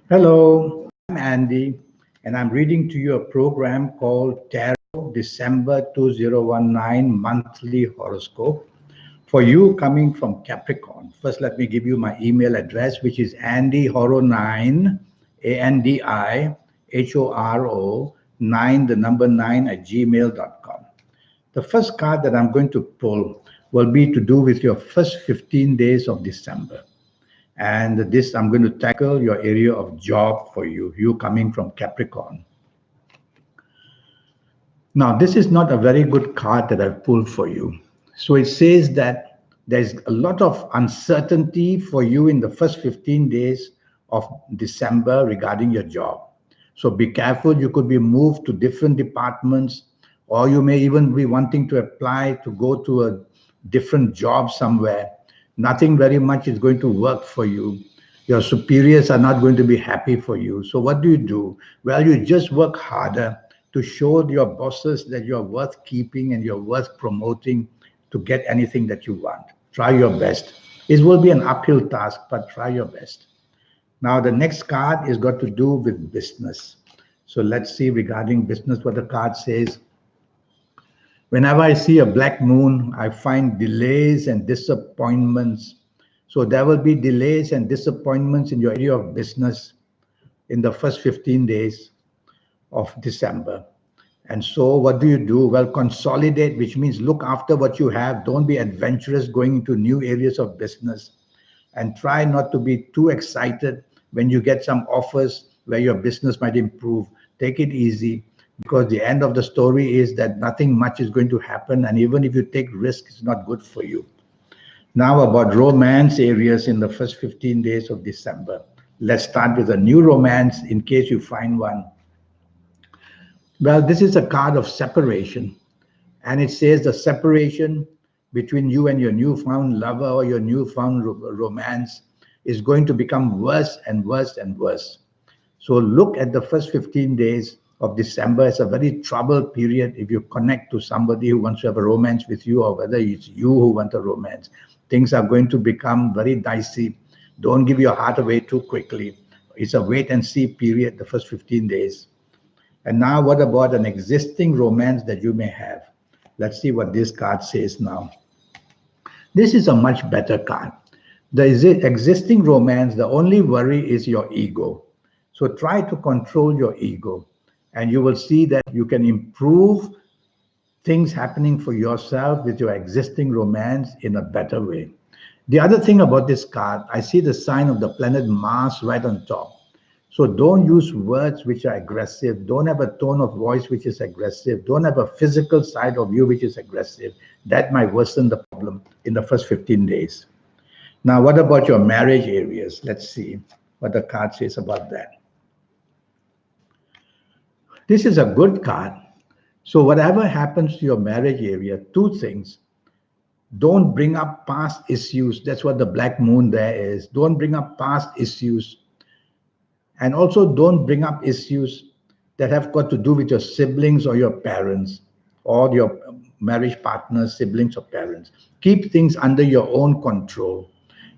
Hello, I'm Andy, and I'm reading to you a program called Tarot December 2019 Monthly Horoscope for you coming from Capricorn. First, let me give you my email address, which is andyhoro9, ANDIHORO 9, the number 9 at gmail.com. The first card that I'm going to pull will be to do with your first 15 days of December. And this, I'm going to tackle your area of job for you, you coming from Capricorn. Now, this is not a very good card that I've pulled for you. So it says that there's a lot of uncertainty for you in the first 15 days of December regarding your job. So be careful, you could be moved to different departments, or you may even be wanting to apply to go to a different job somewhere. Nothing very much is going to work for you. Your superiors are not going to be happy for you. So what do? Well, you just work harder to show your bosses that you're worth keeping and you're worth promoting to get anything that you want. Try your best. It will be an uphill task, but try your best. Now, the next card is got to do with business. So let's see regarding business what the card says. Whenever I see a black moon, I find delays and disappointments. So there will be delays and disappointments in your area of business in the first 15 days of December. And so what do? Well, consolidate, which means look after what you have. Don't be adventurous going into new areas of business. And try not to be too excited when you get some offers where your business might improve. Take it easy, because the end of the story is that nothing much is going to happen. And even if you take risks, it's not good for you. Now about romance areas in the first 15 days of December. Let's start with a new romance in case you find one. Well, this is a card of separation, and it says the separation between you and your newfound lover or your newfound romance is going to become worse and worse and worse. So look at the first 15 days of December as a very troubled period if you connect to somebody who wants to have a romance with you, or whether it's you who want a romance. Things are going to become very dicey. Don't give your heart away too quickly. It's a wait and see period, the first 15 days. And now what about an existing romance that you may have? Let's see what this card says now. This is a much better card. The existing romance, the only worry is your ego. So try to control your ego, and you will see that you can improve things happening for yourself with your existing romance in a better way. The other thing about this card, I see the sign of the planet Mars right on top. So don't use words which are aggressive. Don't have a tone of voice which is aggressive. Don't have a physical side of you which is aggressive. That might worsen the problem in the first 15 days. Now, what about your marriage areas? Let's see what the card says about that. This is a good card. So whatever happens to your marriage area, two things. Don't bring up past issues. That's what the black moon there is. Don't bring up past issues. And also don't bring up issues that have got to do with your siblings or your parents or your marriage partners, siblings or parents. Keep things under your own control.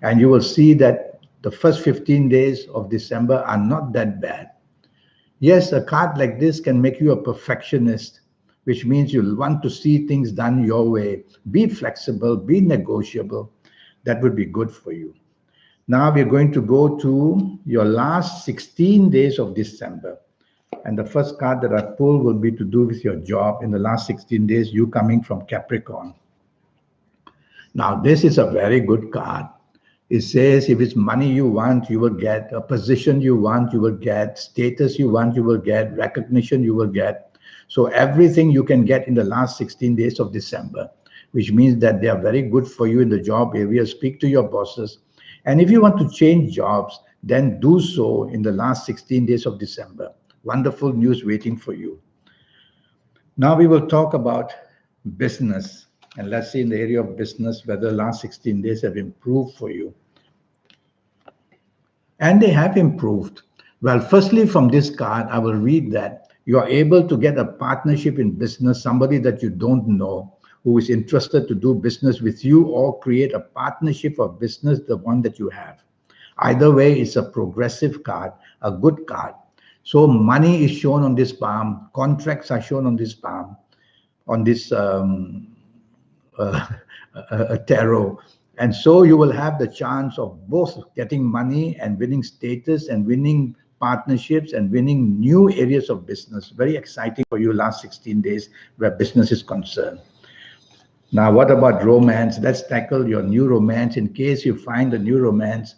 And you will see that the first 15 days of December are not that bad. Yes, a card like this can make you a perfectionist, which means you'll want to see things done your way. Be flexible, be negotiable. That would be good for you. Now we're going to go to your last 16 days of December. And the first card that I pull will be to do with your job in the last 16 days, you coming from Capricorn. Now, this is a very good card. It says if it's money you want, you will get. A position you want, you will get. Status you want, you will get. Recognition you will get. So everything you can get in the last 16 days of December, which means that they are very good for you in the job area. Speak to your bosses. And if you want to change jobs, then do so in the last 16 days of December. Wonderful news waiting for you. Now we will talk about business. And let's see in the area of business whether the last 16 days have improved for you. And they have improved. Well, firstly, from this card, I will read that you are able to get a partnership in business, somebody that you don't know, who is interested to do business with you or create a partnership of business, the one that you have. Either way, it's a progressive card, a good card. So money is shown on this palm, contracts are shown on this palm, on this tarot. And so you will have the chance of both getting money and winning status and winning partnerships and winning new areas of business. Very exciting for you last 16 days where business is concerned. Now, what about romance? Let's tackle your new romance in case you find a new romance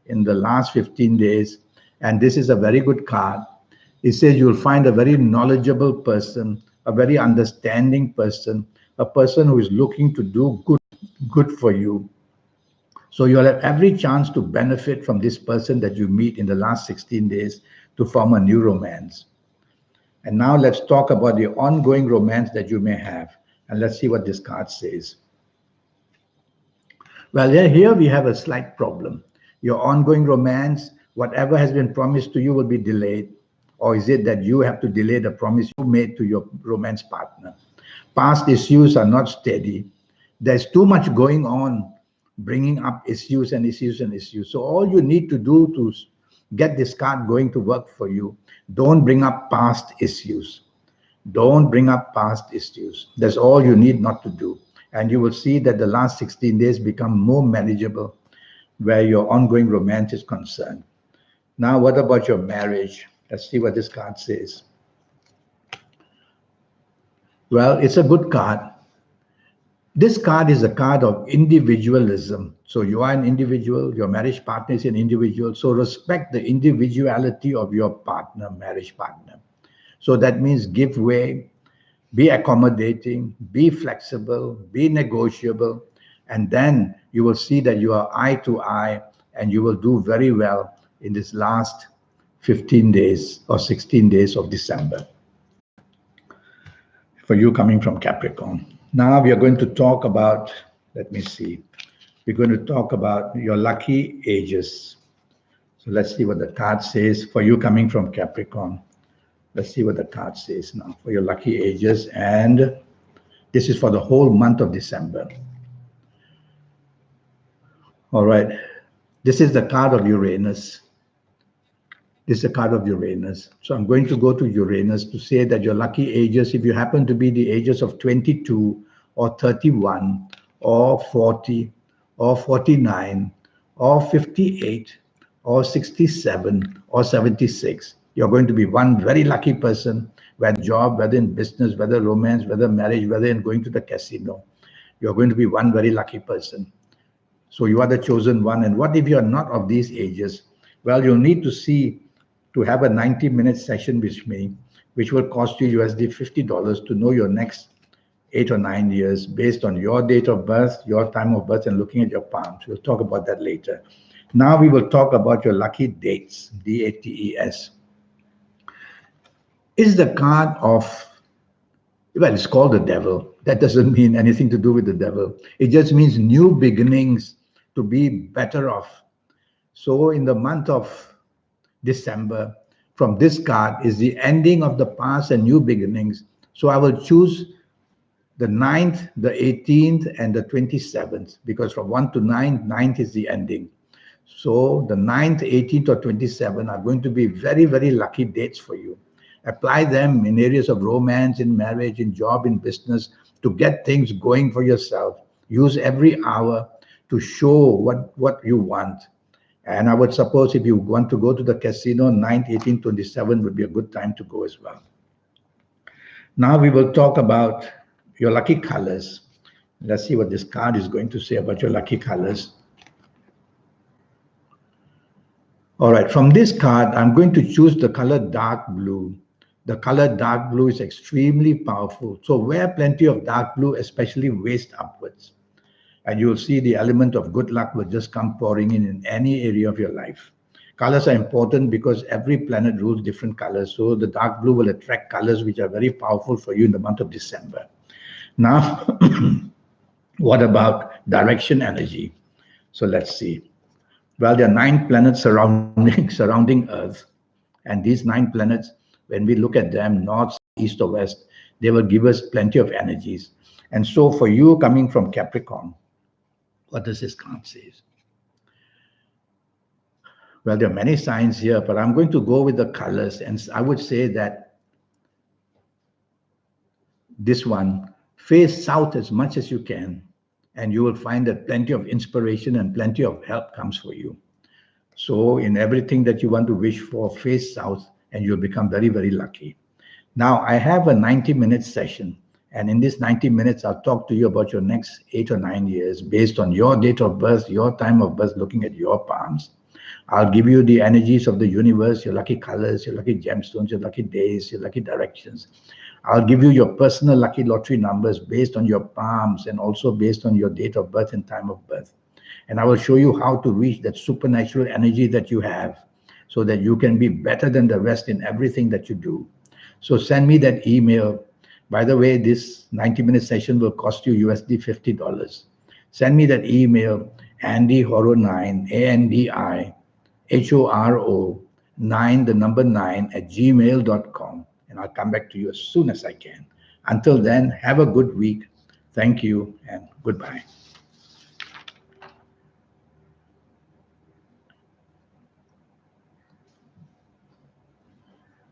in the last 15 days. And this is a very good card. It says you'll find a very knowledgeable person, a very understanding person, a person who is looking to do good for you. So you'll have every chance to benefit from this person that you meet in the last 16 days to form a new romance. And now let's talk about the ongoing romance that you may have. And let's see what this card says. Well, here we have a slight problem. Your ongoing romance, whatever has been promised to you will be delayed. Or is it that you have to delay the promise you made to your romance partner? Past issues are not steady. There's too much going on, bringing up issues and issues and issues. So all you need to do to get this card going to work for you, don't bring up past issues. Don't bring up past issues. That's all you need not to do. And you will see that the last 16 days become more manageable where your ongoing romance is concerned. Now, what about your marriage? Let's see what this card says. Well, it's a good card. This card is a card of individualism. So you are an individual, your marriage partner is an individual. So respect the individuality of your partner, marriage partner. So that means give way, be accommodating, be flexible, be negotiable, and then you will see that you are eye to eye and you will do very well in this last 15 days or 16 days of December. For you coming from Capricorn. Now we are going to talk about, let me see, we're going to talk about your lucky ages. So let's see what the card says for you coming from Capricorn. Let's see what the card says now for your lucky ages. And this is for the whole month of December. All right. This is the card of Uranus. This is a card of Uranus. So I'm going to go to Uranus to say that your lucky ages, if you happen to be the ages of 22 or 31 or 40 or 49 or 58 or 67 or 76, you're going to be one very lucky person, whether job, whether in business, whether romance, whether marriage, whether in going to the casino. You're going to be one very lucky person. So you are the chosen one. And what if you are not of these ages? Well, you'll need to have a 90-minute session with me, which will cost you USD $50 to know your next 8 or 9 years based on your date of birth, your time of birth, and looking at your palms. We'll talk about that later. Now we will talk about your lucky dates, DATES. Is the card of, well, it's called the devil. That doesn't mean anything to do with the devil. It just means new beginnings, to be better off. So in the month of December, from this card is the ending of the past and new beginnings. So I will choose the 9th, the 18th, and the 27th, because from 1 to 9, 9th is the ending. So the 9th, 18th, or 27th are going to be very, very lucky dates for you. Apply them in areas of romance, in marriage, in job, in business, to get things going for yourself. Use every hour to show what you want. And I would suppose if you want to go to the casino, 9th, 18th, 27th would be a good time to go as well. Now we will talk about your lucky colors. Let's see what this card is going to say about your lucky colors. All right, from this card, I'm going to choose the color dark blue. The color dark blue is extremely powerful. So wear plenty of dark blue, especially waist upwards. And you'll see the element of good luck will just come pouring in any area of your life. Colors are important because every planet rules different colors. So the dark blue will attract colors which are very powerful for you in the month of December. Now, what about direction energy? So let's see. Well, there are 9 planets surrounding Earth. And these 9 planets, when we look at them, north, east, or west, they will give us plenty of energies. And so for you coming from Capricorn, what does this card say? Well, there are many signs here, but I'm going to go with the colors. And I would say that this one, face south as much as you can, and you will find that plenty of inspiration and plenty of help comes for you. So in everything that you want to wish for, face south, and you'll become very, very lucky. Now, I have a 90-minute session, and in this 90 minutes, I'll talk to you about your next 8 or 9 years based on your date of birth, your time of birth, looking at your palms. I'll give you the energies of the universe, your lucky colors, your lucky gemstones, your lucky days, your lucky directions. I'll give you your personal lucky lottery numbers based on your palms and also based on your date of birth and time of birth. And I will show you how to reach that supernatural energy that you have so that you can be better than the rest in everything that you do. So send me that email. By the way, this 90-minute session will cost you USD $50. Send me that email, AndyHoro9, ANDIHORO9, the number 9 at gmail.com. And I'll come back to you as soon as I can. Until then, have a good week. Thank you and goodbye.